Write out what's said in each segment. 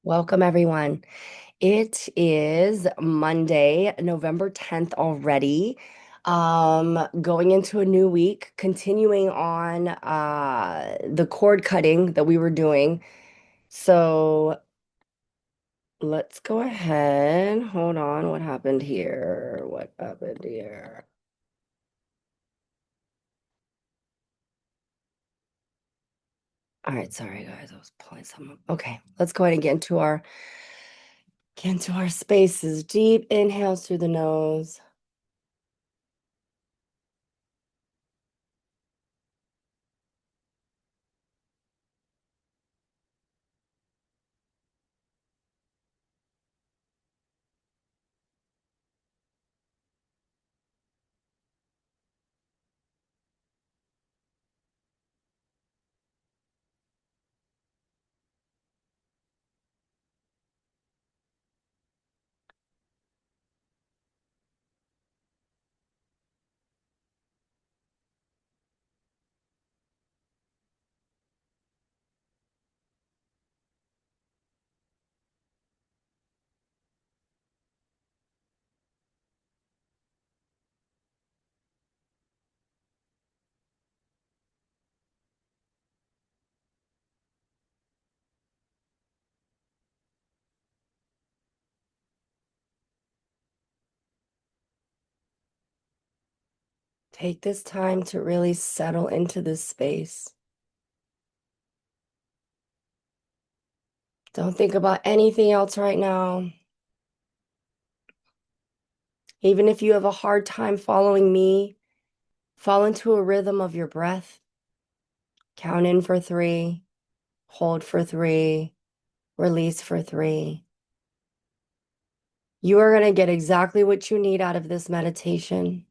Welcome, everyone. It is Monday, November 10th already. Going into a new week, continuing on the cord cutting that we were doing. So let's go ahead. Hold on. What happened here? What happened here? All right, sorry guys, I was pulling some. Okay, let's go ahead and get into our spaces. Deep inhales through the nose. Take this time to really settle into this space. Don't think about anything else right now. Even if you have a hard time following me, fall into a rhythm of your breath. Count in for 3, hold for 3, release for 3. You are going to get exactly what you need out of this meditation.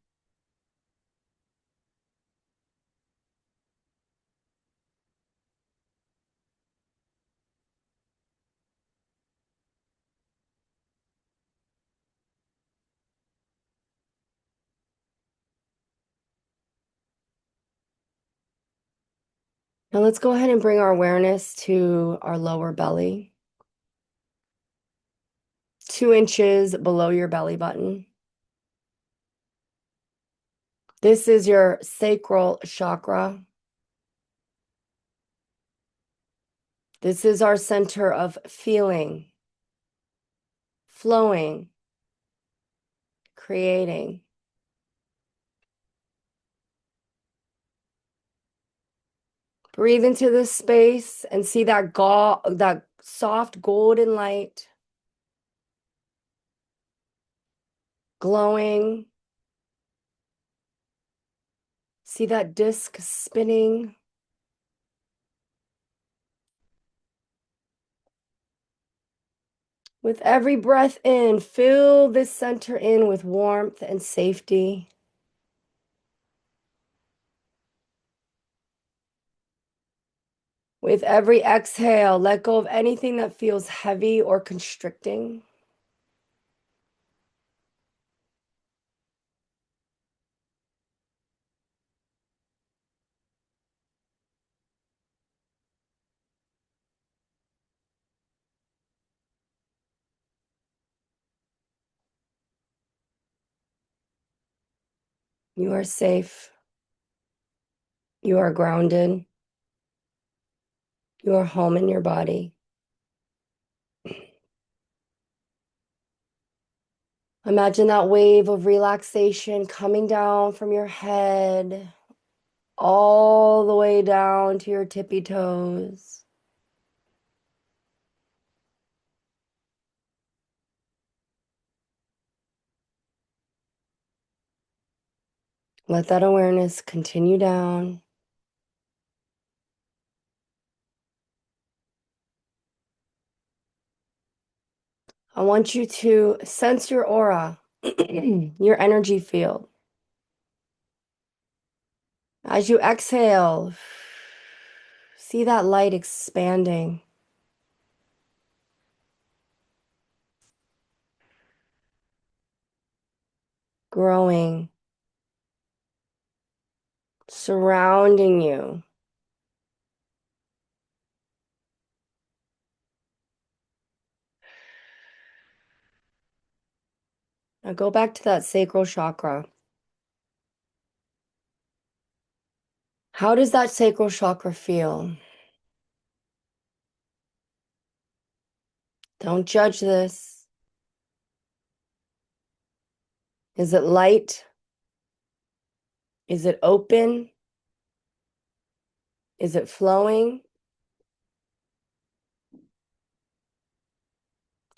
Now let's go ahead and bring our awareness to our lower belly, 2 inches below your belly button. This is your sacral chakra. This is our center of feeling, flowing, creating. Breathe into this space and see that soft golden light glowing. See that disc spinning. With every breath in, fill this center in with warmth and safety. With every exhale, let go of anything that feels heavy or constricting. You are safe. You are grounded. You are home in your body. Imagine that wave of relaxation coming down from your head all the way down to your tippy toes. Let that awareness continue down. I want you to sense your aura, your energy field. As you exhale, see that light expanding, growing, surrounding you. Now go back to that sacral chakra. How does that sacral chakra feel? Don't judge this. Is it light? Is it open? Is it flowing?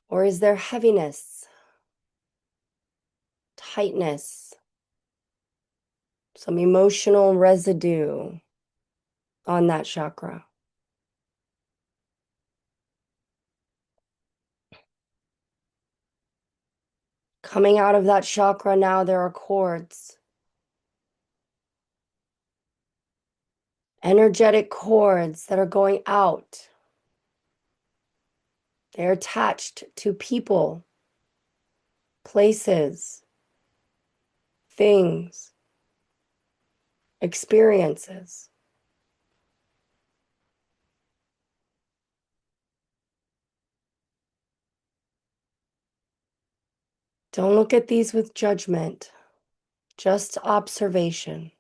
Or is there heaviness, tightness, some emotional residue on that chakra? Coming out of that chakra now, there are cords, energetic cords that are going out. They're attached to people, places, things, experiences. Don't look at these with judgment, just observation.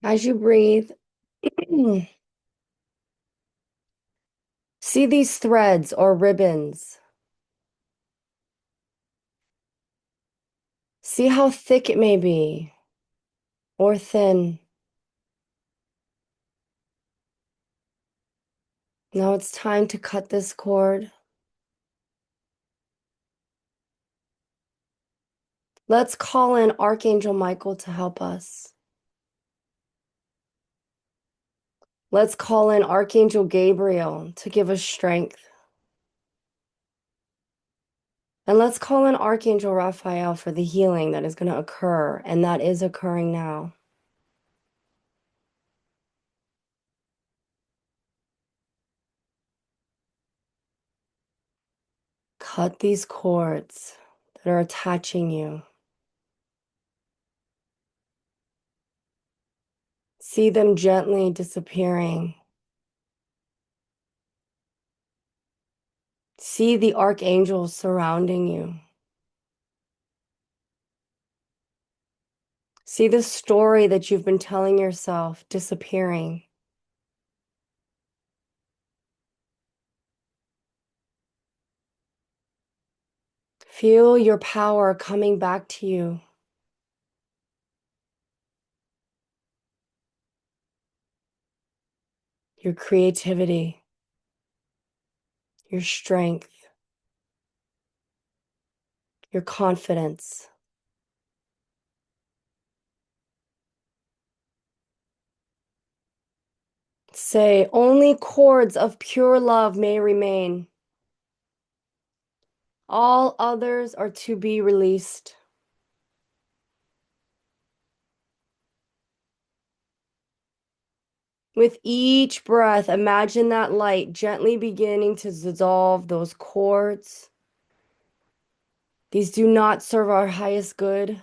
As you breathe, see these threads or ribbons. See how thick it may be or thin. Now it's time to cut this cord. Let's call in Archangel Michael to help us. Let's call in Archangel Gabriel to give us strength. And let's call in Archangel Raphael for the healing that is going to occur, and that is occurring now. Cut these cords that are attaching you. See them gently disappearing. See the archangels surrounding you. See the story that you've been telling yourself disappearing. Feel your power coming back to you. Your creativity, your strength, your confidence. Say, only cords of pure love may remain. All others are to be released. With each breath, imagine that light gently beginning to dissolve those cords. These do not serve our highest good.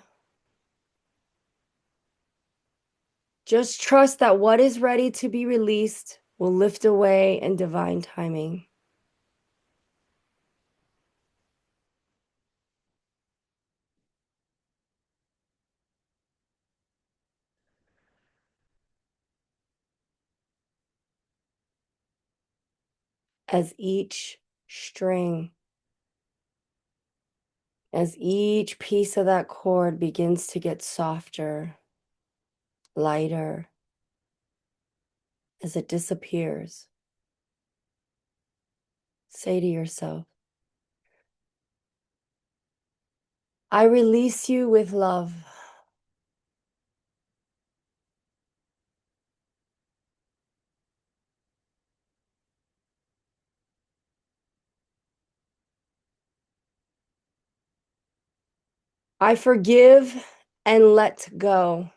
Just trust that what is ready to be released will lift away in divine timing. As each string, as each piece of that cord begins to get softer, lighter, As it disappears, say to yourself, I release you with love. I forgive and let go.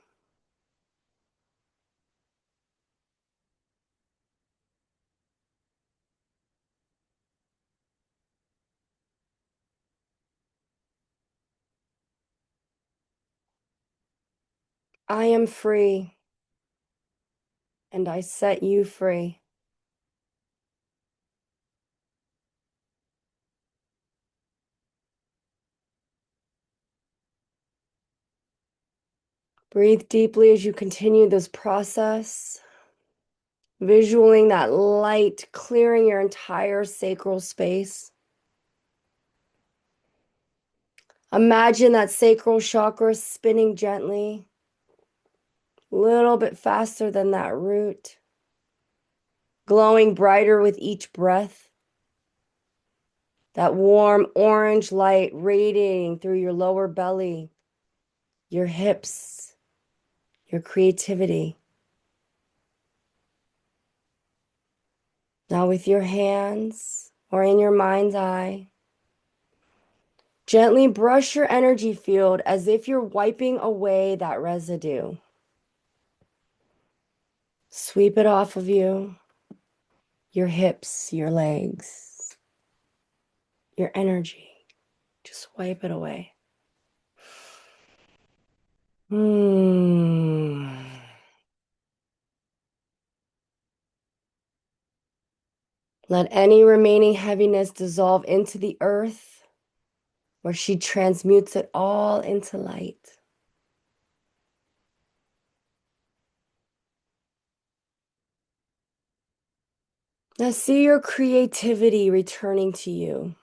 I am free and I set you free. Breathe deeply as you continue this process, visualizing that light clearing your entire sacral space. Imagine that sacral chakra spinning gently, a little bit faster than that root, glowing brighter with each breath. That warm orange light radiating through your lower belly, your hips, your creativity. Now, with your hands or in your mind's eye, gently brush your energy field as if you're wiping away that residue. Sweep it off of you, your hips, your legs, your energy. Just wipe it away. Hmm. Let any remaining heaviness dissolve into the earth, where she transmutes it all into light. Now see your creativity returning to you.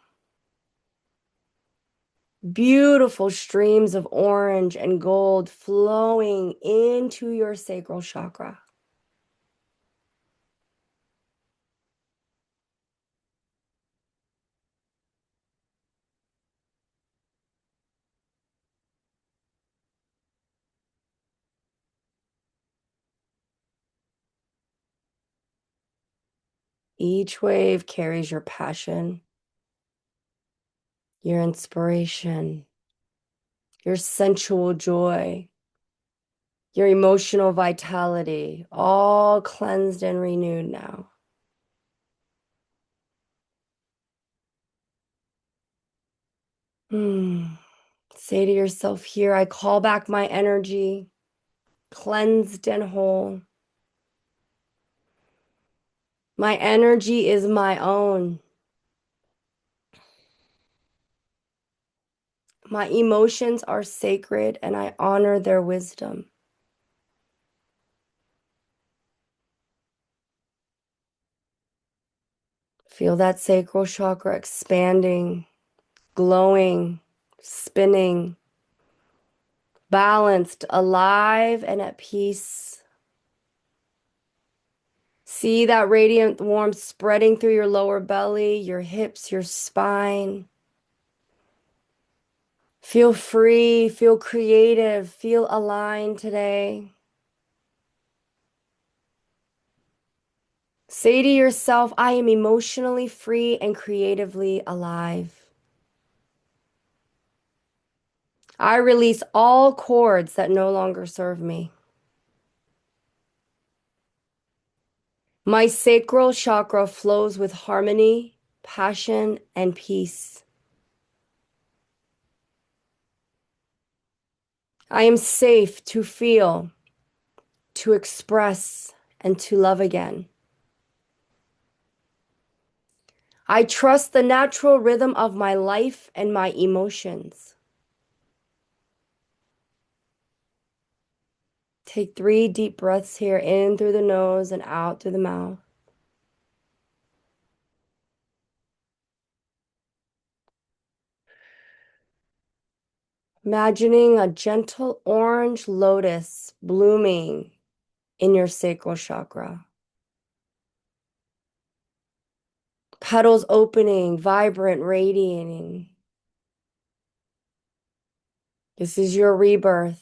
Beautiful streams of orange and gold flowing into your sacral chakra. Each wave carries your passion, your inspiration, your sensual joy, your emotional vitality, all cleansed and renewed now. Say to yourself here, I call back my energy, cleansed and whole. My energy is my own. My emotions are sacred and I honor their wisdom. Feel that sacral chakra expanding, glowing, spinning, balanced, alive, and at peace. See that radiant warmth spreading through your lower belly, your hips, your spine. Feel free, feel creative, feel aligned today. Say to yourself, I am emotionally free and creatively alive. I release all cords that no longer serve me. My sacral chakra flows with harmony, passion, and peace. I am safe to feel, to express, and to love again. I trust the natural rhythm of my life and my emotions. Take 3 deep breaths here, in through the nose and out through the mouth. Imagining a gentle orange lotus blooming in your sacral chakra. Petals opening, vibrant, radiating. This is your rebirth.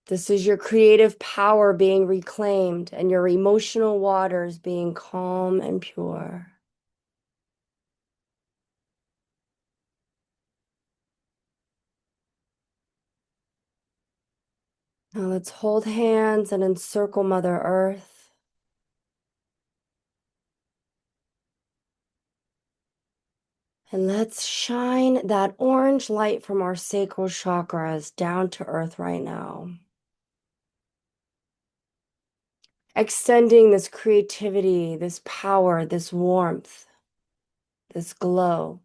This is your creative power being reclaimed and your emotional waters being calm and pure. Now let's hold hands and encircle Mother Earth. And let's shine that orange light from our sacral chakras down to earth right now. Extending this creativity, this power, this warmth, this glow.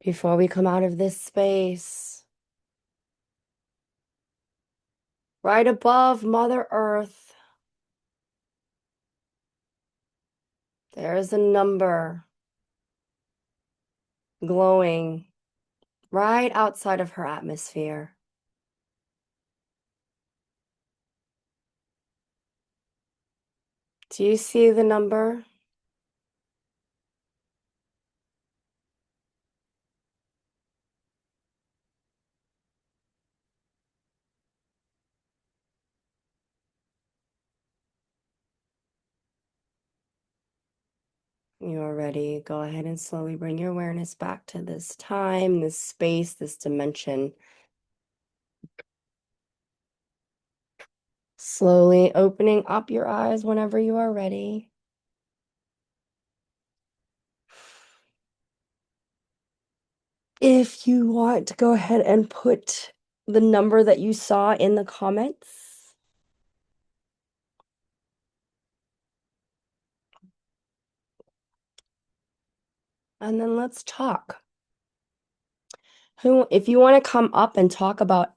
Before we come out of this space, right above Mother Earth, there is a number glowing right outside of her atmosphere. Do you see the number? You are ready. Go ahead and slowly bring your awareness back to this time, this space, this dimension. Slowly opening up your eyes whenever you are ready. If you want to go ahead and put the number that you saw in the comments. And then let's talk. If you want to come up and talk about,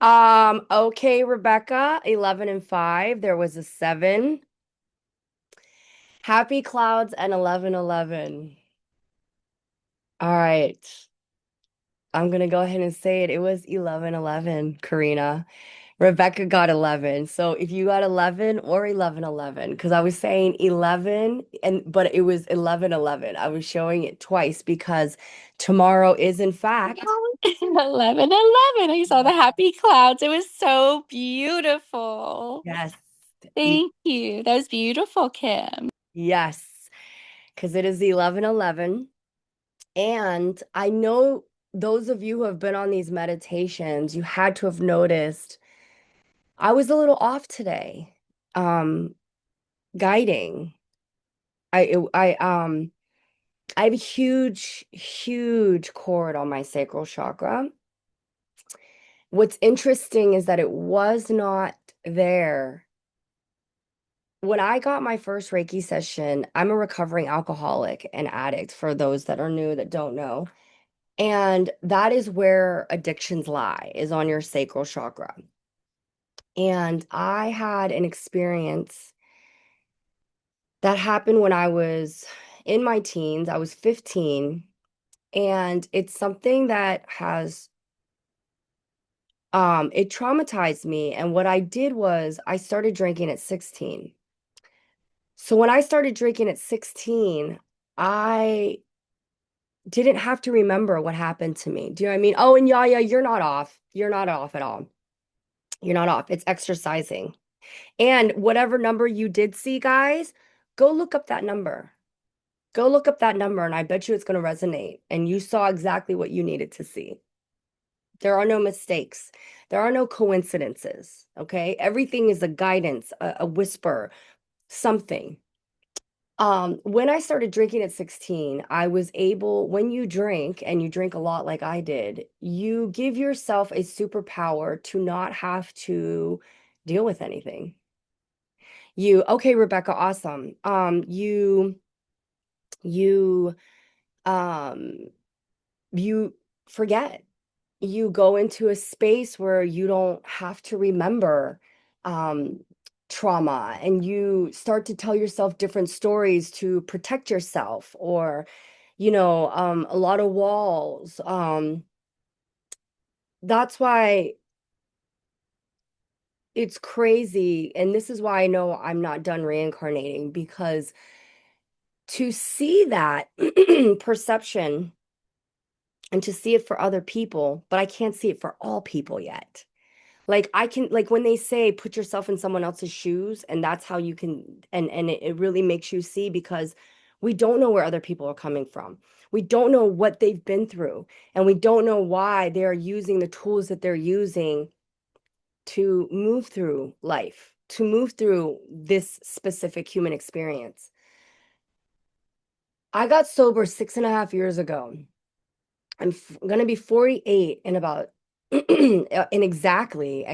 okay, Rebecca, 11 and 5, there was a 7. Happy Clouds and 1111. All right. I'm gonna go ahead and say it. It was 1111, Karina. Rebecca got 11. So if you got 11 or 1111, because I was saying 11 but it was 1111. I was showing it twice because tomorrow is in fact 11:11. I saw the happy clouds. It was so beautiful. yes. Thank you. That was beautiful, Kim. Yes, because it is 1111. And I know those of you who have been on these meditations, you had to have noticed I was a little off today. Guiding. I have a huge, huge cord on my sacral chakra. What's interesting is that it was not there. When I got my first Reiki session, I'm a recovering alcoholic and addict for those that are new that don't know. And that is where addictions lie, is on your sacral chakra. And I had an experience that happened when I was in my teens. I was 15, and it's something that has it traumatized me. And what I did was I started drinking at 16. So when I started drinking at 16, I didn't have to remember what happened to me. Do you know what I mean? Oh, and Yaya, you're not off. You're not off at all. You're not off. It's exercising. And whatever number you did see, guys, go look up that number. Go look up that number, and I bet you it's going to resonate. And you saw exactly what you needed to see. There are no mistakes. There are no coincidences. Okay. Everything is a guidance, a whisper, something. When I started drinking at 16, I was able, when you drink and you drink a lot like I did, you give yourself a superpower to not have to deal with anything. Okay, Rebecca, awesome. You, um, you forget. You go into a space where you don't have to remember um, trauma, and you start to tell yourself different stories to protect yourself, or, a lot of walls. That's why it's crazy. And this is why I know I'm not done reincarnating, because to see that perception and to see it for other people, but I can't see it for all people yet. Like I can, like when they say put yourself in someone else's shoes, and that's how you can, and it really makes you see, because we don't know where other people are coming from. We don't know what they've been through, and we don't know why they are using the tools that they're using to move through life, to move through this specific human experience. I got sober 6.5 years ago. Going to be 48 in about in exactly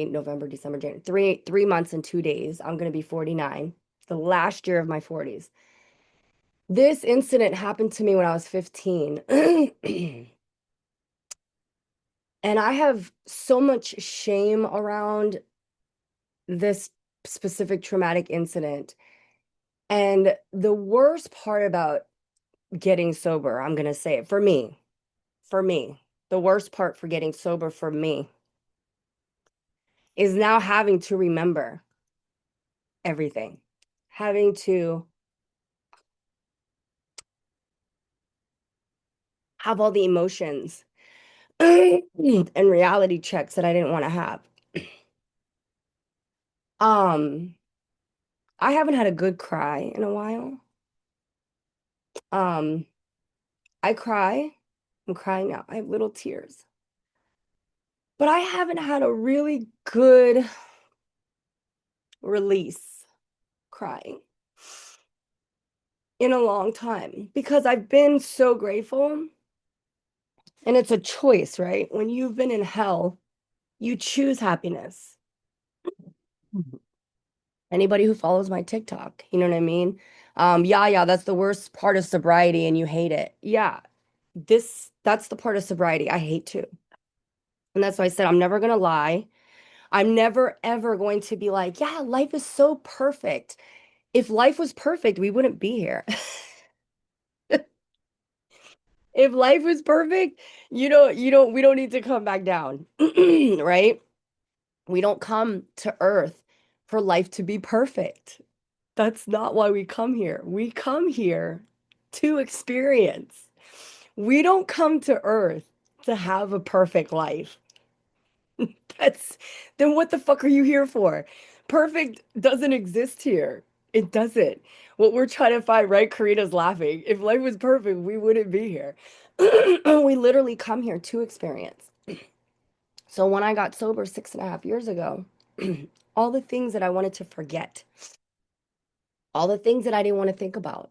November, December, January, 3 months and 2 days. I'm going to be 49, the last year of my 40s. This incident happened to me when I was 15. And I have so much shame around this specific traumatic incident. And the worst part about getting sober, I'm going to say it for me, the worst part for getting sober for me is now having to remember everything, having to have all the emotions and reality checks that I didn't want to have. Um, I haven't had a good cry in a while. Um, I cry. I'm crying now. I have little tears. But I haven't had a really good release crying in a long time, because I've been so grateful. And it's a choice, right? When you've been in hell, you choose happiness. Mhm. Anybody who follows my TikTok, you know what I mean? Yeah, that's the worst part of sobriety and you hate it. Yeah, that's the part of sobriety I hate too. And that's why I said I'm never gonna lie. I'm never ever going to be like, yeah, life is so perfect. If life was perfect, we wouldn't be here. If life was perfect, we don't need to come back down, right? We don't come to Earth for life to be perfect. That's not why we come here. We come here to experience. We don't come to Earth to have a perfect life. That's Then what the fuck are you here for? Perfect doesn't exist here. It doesn't. What we're trying to find, right? Karina's laughing. If life was perfect, we wouldn't be here. We literally come here to experience. So when I got sober 6.5 years ago, all the things that I wanted to forget, all the things that I didn't want to think about,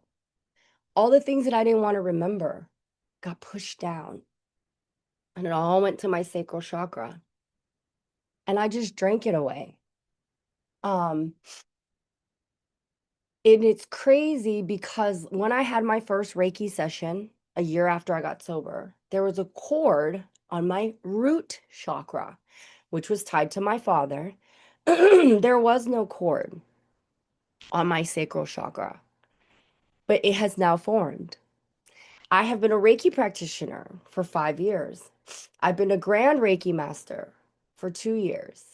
all the things that I didn't want to remember got pushed down. And it all went to my sacral chakra. And I just drank it away. Um, and it's crazy because when I had my first Reiki session a year after I got sober, there was a cord on my root chakra, which was tied to my father. There was no cord on my sacral chakra, but it has now formed. I have been a Reiki practitioner for 5 years. I've been a grand Reiki master for 2 years.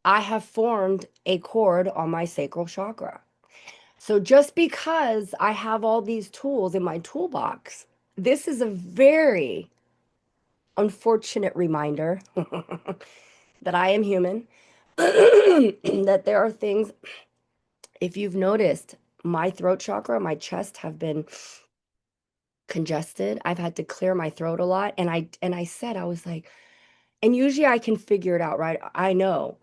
I have formed a cord on my sacral chakra. So just because I have all these tools in my toolbox, this is a very unfortunate reminder that I am human, that there are things, if you've noticed, my throat chakra, my chest have been congested. I've had to clear my throat a lot. And I said, I was like, and usually I can figure it out, right? I know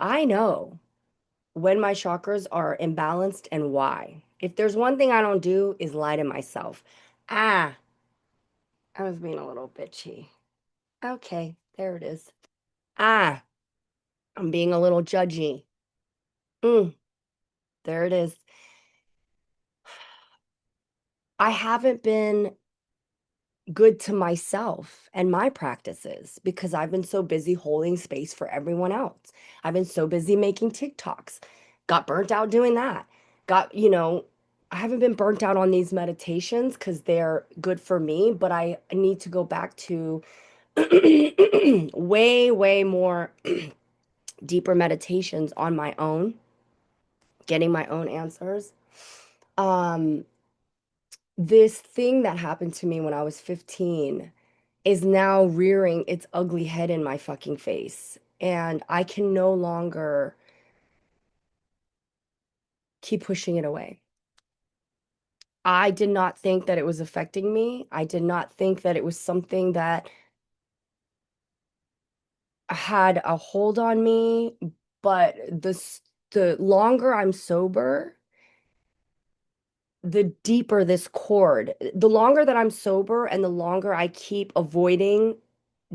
when my chakras are imbalanced and why. If there's one thing I don't do is lie to myself. Ah, I was being a little bitchy. Okay, there it is. Ah, I'm being a little judgy. Mm, there it is. I haven't been good to myself and my practices because I've been so busy holding space for everyone else. I've been so busy making TikToks. Got burnt out doing that. I haven't been burnt out on these meditations because they're good for me, but I need to go back to way, way more deeper meditations on my own, getting my own answers. Um, this thing that happened to me when I was 15 is now rearing its ugly head in my fucking face. And I can no longer keep pushing it away. I did not think that it was affecting me. I did not think that it was something that had a hold on me. But the longer I'm sober, the deeper this cord. The longer that I'm sober and the longer I keep avoiding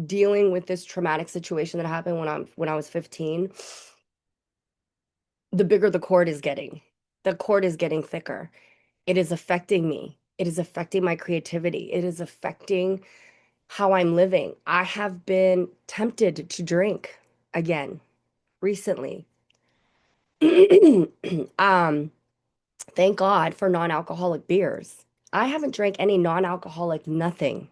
dealing with this traumatic situation that happened when I was 15, the bigger the cord is getting. The cord is getting thicker. It is affecting me. It is affecting my creativity. It is affecting how I'm living. I have been tempted to drink again recently. Um, thank God for non-alcoholic beers. I haven't drank any non-alcoholic nothing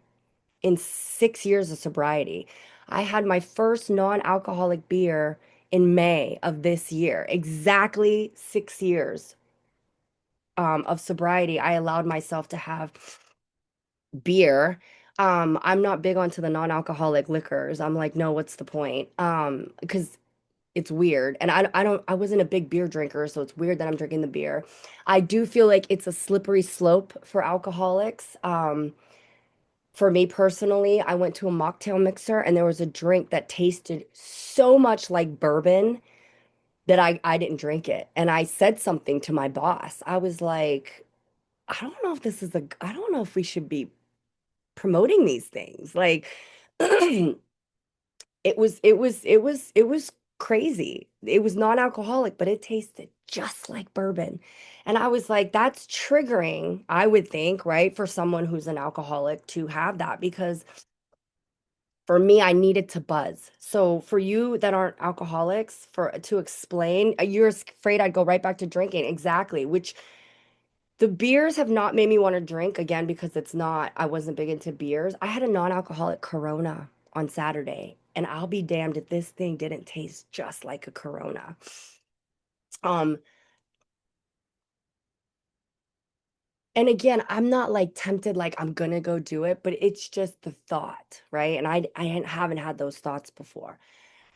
in 6 years of sobriety. I had my first non-alcoholic beer in May of this year. Exactly 6 years of sobriety. I allowed myself to have beer. I'm not big onto the non-alcoholic liquors. I'm like, no, what's the point? Because it's weird. And I wasn't a big beer drinker, so it's weird that I'm drinking the beer. I do feel like it's a slippery slope for alcoholics. For me personally, I went to a mocktail mixer and there was a drink that tasted so much like bourbon that I didn't drink it. And I said something to my boss. I was like, I don't know if we should be promoting these things. Like it was crazy. It was non-alcoholic, but it tasted just like bourbon. And I was like, that's triggering, I would think, right, for someone who's an alcoholic to have that because for me, I needed to buzz. So for you that aren't alcoholics, for to explain, you're afraid I'd go right back to drinking. Exactly, which the beers have not made me want to drink again because I wasn't big into beers. I had a non-alcoholic Corona on Saturday, and I'll be damned if this thing didn't taste just like a Corona. Um, and again, I'm not like tempted, like I'm gonna go do it, but it's just the thought, right? And I haven't had those thoughts before.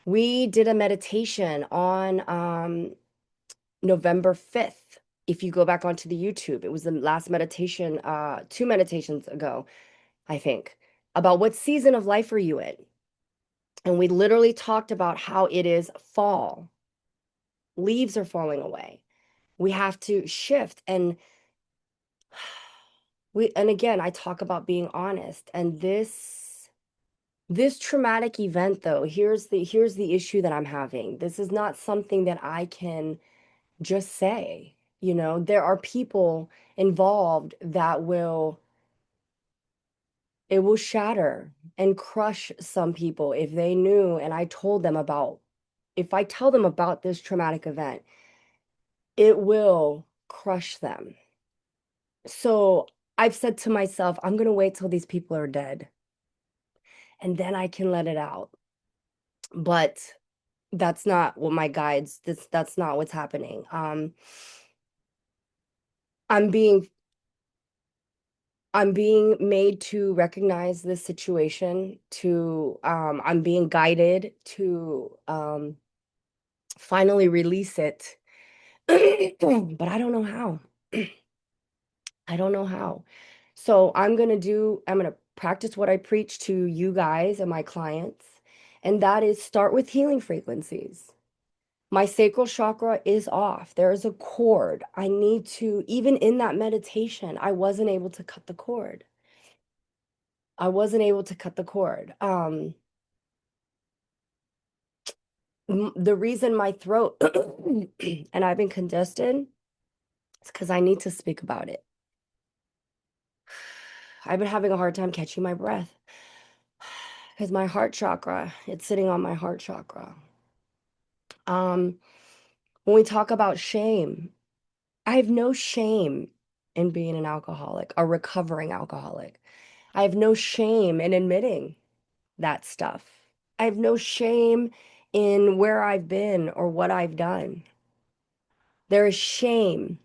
We did a meditation on November 5th. If you go back onto the YouTube, it was the last meditation, two meditations ago, I think, about what season of life are you in? And we literally talked about how it is fall. Leaves are falling away. We have to shift and again, I talk about being honest. And this traumatic event though, here's the issue that I'm having. This is not something that I can just say. There are people involved that it will shatter and crush some people if they knew and if I tell them about this traumatic event, it will crush them. So I've said to myself, I'm going to wait till these people are dead and then I can let it out. But that's not what my guides, that's not what's happening. I'm being I'm being made to recognize this situation, I'm being guided to finally release it. But I don't know how. I don't know how. So I'm gonna practice what I preach to you guys and my clients, and that is start with healing frequencies. My sacral chakra is off. There is a cord. I need to, even in that meditation, I wasn't able to cut the cord. I wasn't able to cut the cord. The reason my throat and I've been congested is because I need to speak about it. I've been having a hard time catching my breath because my heart chakra, it's sitting on my heart chakra. Um, when we talk about shame, I have no shame in being an alcoholic, a recovering alcoholic. I have no shame in admitting that stuff. I have no shame in where I've been or what I've done. There is shame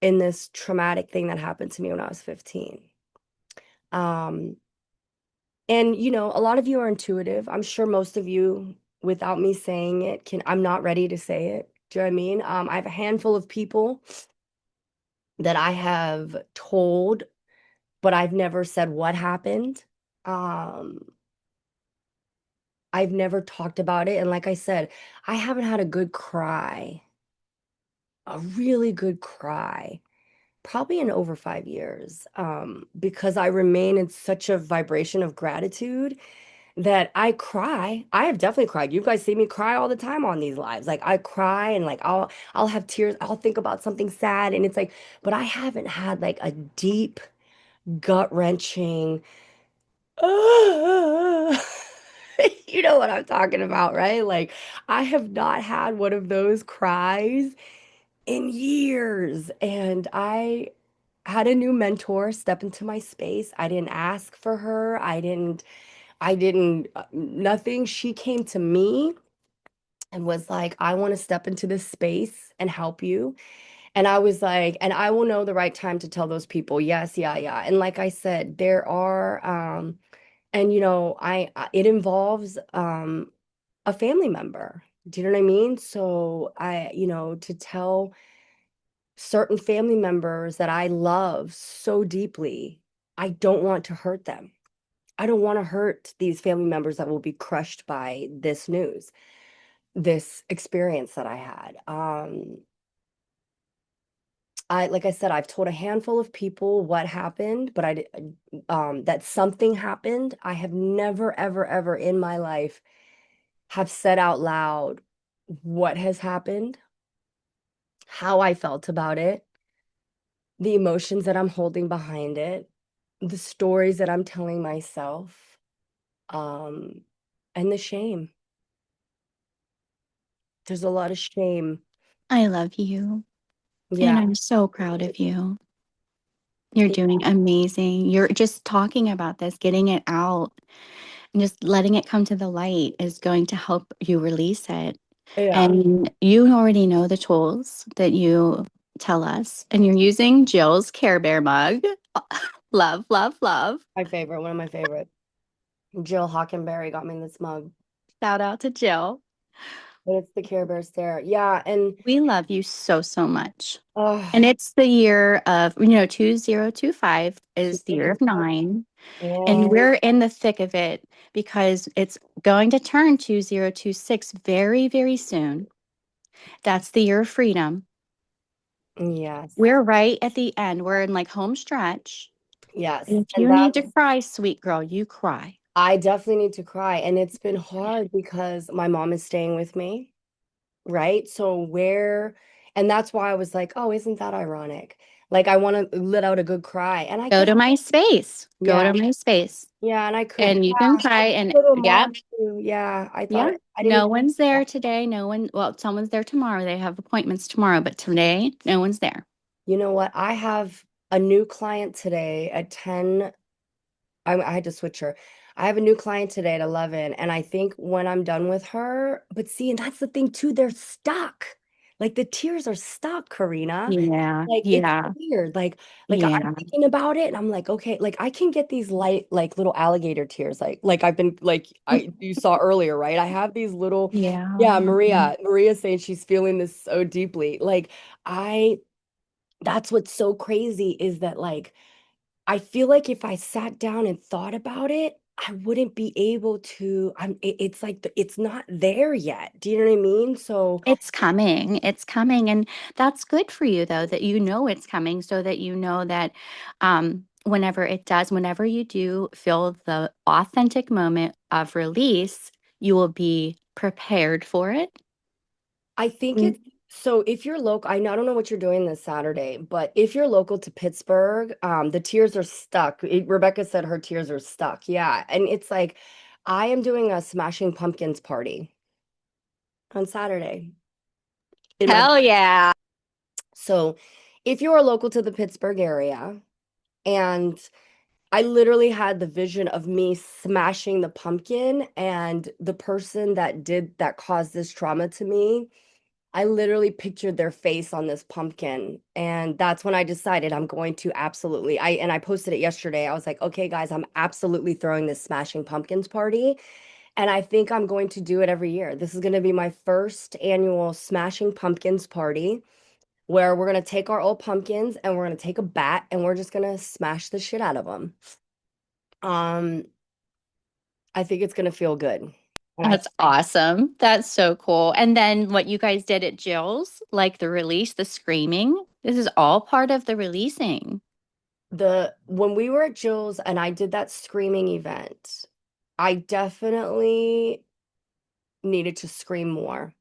in this traumatic thing that happened to me when I was 15. Um, and a lot of you are intuitive. I'm sure most of you, without me saying it, I'm not ready to say it. Do you know what I mean? I have a handful of people that I have told, but I've never said what happened. Um, I've never talked about it. And like I said, I haven't had a good cry, a really good cry, probably in over 5 years, because I remain in such a vibration of gratitude that I cry. I have definitely cried. You guys see me cry all the time on these lives. Like I cry and like I'll have tears. I'll think about something sad and it's like, but I haven't had like a deep, gut-wrenching, you know what I'm talking about, right? Like I have not had one of those cries in years. And I had a new mentor step into my space. I didn't ask for her. Nothing. She came to me and was like, I want to step into this space and help you. And I was like, and I will know the right time to tell those people, yes, yeah, yeah. And like I said, there are, and it involves a family member. Do you know what I mean? So to tell certain family members that I love so deeply, I don't want to hurt them. I don't want to hurt these family members that will be crushed by this news, this experience that I had. Like I said, I've told a handful of people what happened, but that something happened. I have never, ever, ever in my life have said out loud what has happened, how I felt about it, the emotions that I'm holding behind it, the stories that I'm telling myself, um, and the shame. There's a lot of shame. I love you, and Yeah. I'm so proud of you. You're doing amazing. You're just talking about this, getting it out, and just letting it come to the light is going to help you release it. Yeah. And you already know the tools that you tell us, and you're using Jill's Care Bear mug. Love, love, love. My favorite, one of my favorites. Jill Hockenberry got me this mug. Shout out to Jill. But it's the Care Bear stare. Yeah, and We love you so, so much. And oh, it's the year of, 2025 is the year of nine. And yeah, we're in the thick of it because it's going to turn 2026 very, very soon. That's the year of freedom. yes, We're right at the end. We're in like home stretch. yes. And if And you need to that's cry, sweet girl, you cry. I definitely need to cry. And it's been hard because my mom is staying with me, right? And that's why I was like, oh, isn't that ironic? Like I want to let out a good cry. And I Go could, to my space. Go yeah, to my space. yeah, and I could, And you can yeah, cry. I And could have yeah, mom too. Yeah, I thought yeah. I didn't No even one's there today. No one, well, someone's there tomorrow. They have appointments tomorrow, but today, no one's there. You know what? I have a new client today at 10. I had to switch her. I have a new client today at 11, and I think when I'm done with her, but see, and that's the thing too, they're stuck. Like the tears are stuck, Karina. Yeah, Like it's yeah, weird. Like I'm yeah. thinking about it and I'm like, okay, like I can get these light, like little alligator tears. Like I've been like you saw earlier, right? I have these little, Yeah. yeah, Maria saying she's feeling this so deeply. Like I that's what's so crazy is that like I feel like if I sat down and thought about it, I wouldn't be able to. It's like it's not there yet. Do you know what I mean? So It's coming. It's coming. And that's good for you, though, that you know it's coming so that you know that whenever it does, whenever you do feel the authentic moment of release, you will be prepared for it. I think Mm. it's so if you're local, I don't know what you're doing this Saturday, but if you're local to Pittsburgh, the tears are stuck. Rebecca said her tears are stuck. Yeah. And it's like I am doing a Smashing Pumpkins party on Saturday in my Hell yeah. so if you are local to the Pittsburgh area, and I literally had the vision of me smashing the pumpkin and the person that caused this trauma to me. I literally pictured their face on this pumpkin. And that's when I decided I'm going to absolutely, I posted it yesterday. I was like, okay, guys, I'm absolutely throwing this Smashing Pumpkins party. And I think I'm going to do it every year. This is going to be my first annual Smashing Pumpkins party where we're going to take our old pumpkins and we're going to take a bat and we're just going to smash the shit out of them. Um, I think it's going to feel good. And I That's awesome. That's so cool. And then what you guys did at Jill's, like the release, the screaming, this is all part of the releasing. the when we were at Jill's and I did that screaming event, I definitely needed to scream more.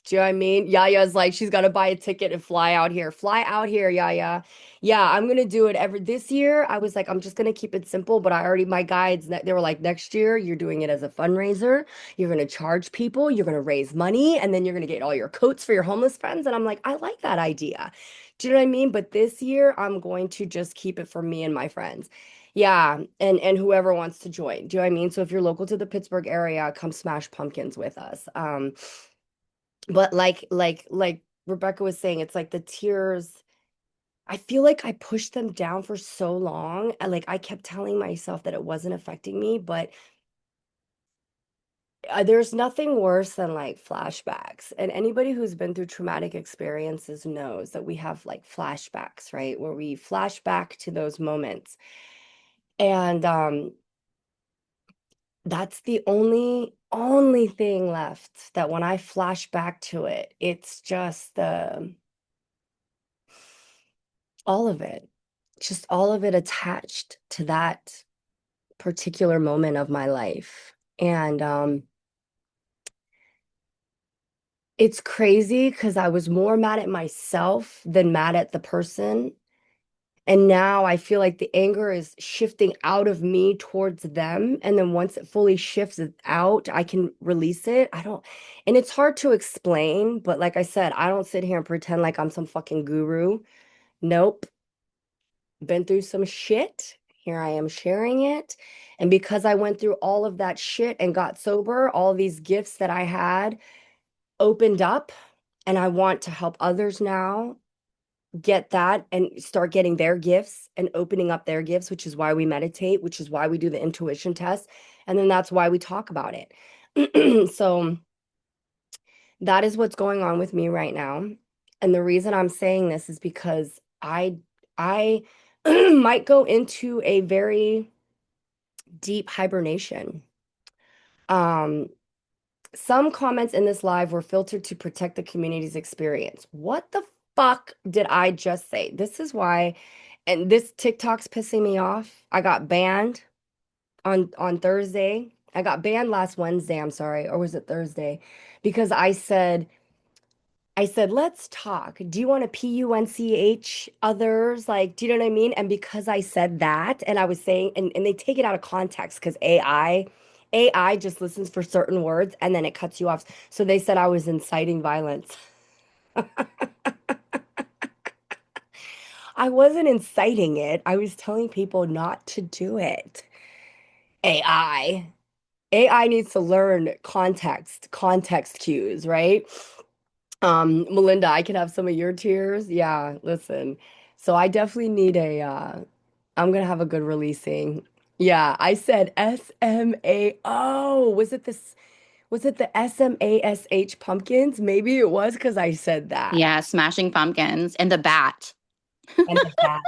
Do you know what I mean? Yaya's like, she's got to buy a ticket and fly out here. Fly out here, Yaya. Yeah, I'm gonna do it every this year. I was like, I'm just gonna keep it simple, but I already my guides, they were like, next year you're doing it as a fundraiser. You're gonna charge people, you're gonna raise money, and then you're gonna get all your coats for your homeless friends. And I'm like, I like that idea. Do you know what I mean? But this year I'm going to just keep it for me and my friends. Yeah, and whoever wants to join. Do you know what I mean? So if you're local to the Pittsburgh area, come smash pumpkins with us. But like Rebecca was saying, it's like the tears. I feel like I pushed them down for so long. I kept telling myself that it wasn't affecting me, but there's nothing worse than like flashbacks. And anybody who's been through traumatic experiences knows that we have like flashbacks, right? Where we flash back to those moments. And that's the only thing left that when I flash back to it, it's just the all of it, just all of it attached to that particular moment of my life. And it's crazy because I was more mad at myself than mad at the person. And now I feel like the anger is shifting out of me towards them. And then once it fully shifts out, I can release it. And it's hard to explain, but like I said, I don't sit here and pretend like I'm some fucking guru. Nope. Been through some shit. Here I am sharing it. And because I went through all of that shit and got sober, all these gifts that I had opened up. And I want to help others now get that and start getting their gifts and opening up their gifts, which is why we meditate, which is why we do the intuition test. And then that's why we talk about it. So that is what's going on with me right now. And the reason I'm saying this is because I might go into a very deep hibernation. Um, some comments in this live were filtered to protect the community's experience. What the fuck did I just say? This is why, and this TikTok's pissing me off. I got banned on Thursday. I got banned last Wednesday, I'm sorry, or was it Thursday? Because I said, let's talk. Do you want to punch others? Like, do you know what I mean? And because I said that, and I was saying, and they take it out of context because AI just listens for certain words and then it cuts you off. So they said I was inciting violence. I wasn't inciting it. I was telling people not to do it. AI. AI needs to learn context cues, right? Melinda, I can have some of your tears. Yeah, listen. So I definitely need I'm gonna have a good releasing. Yeah, I said SMA. Oh, was it the SMASH pumpkins? Maybe it was because I said that. Yeah, smashing pumpkins and the bat. And the bat.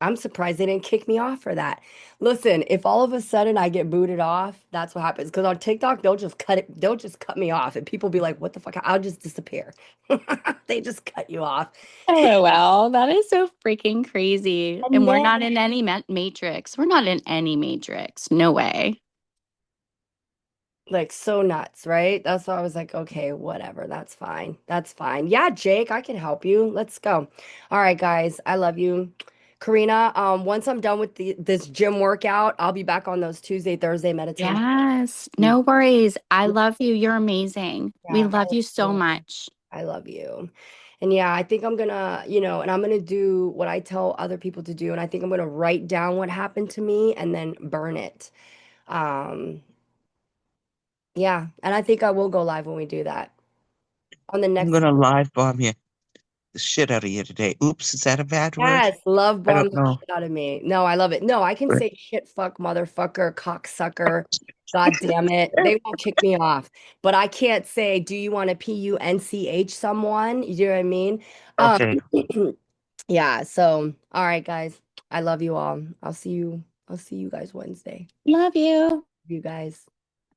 I'm surprised they didn't kick me off for that. Listen, if all of a sudden I get booted off, that's what happens. Because on TikTok, they'll just cut me off, and people be like, "What the fuck?" I'll just disappear. They just cut you off. LOL, that is so freaking crazy. And And we're then not in any matrix. We're not in any matrix. No way. like so nuts, right? That's why I was like, okay, whatever, that's fine. That's fine. Yeah, Jake, I can help you. Let's go. All right, guys, I love you. Karina, once I'm done with this gym workout, I'll be back on those Tuesday, Thursday meditation. Yes, no worries. I love you. You're amazing. We Yeah, love you so much. I love you. And yeah, I think I'm gonna, and I'm gonna do what I tell other people to do. And I think I'm gonna write down what happened to me and then burn it. Um, yeah, and I think I will go live when we do that on the I'm next. gonna live bomb you the shit out of you today. Oops, is that a bad word? Yes, love I bomb don't the know. shit out of me. No, I love it. No, I can say shit, fuck, motherfucker, cocksucker. God damn it. They won't kick me off. But I can't say, do you want to punch someone? You know what I mean? Um, Okay. yeah, so all right, guys. I love you all. I'll see you guys Wednesday. Love you. You guys.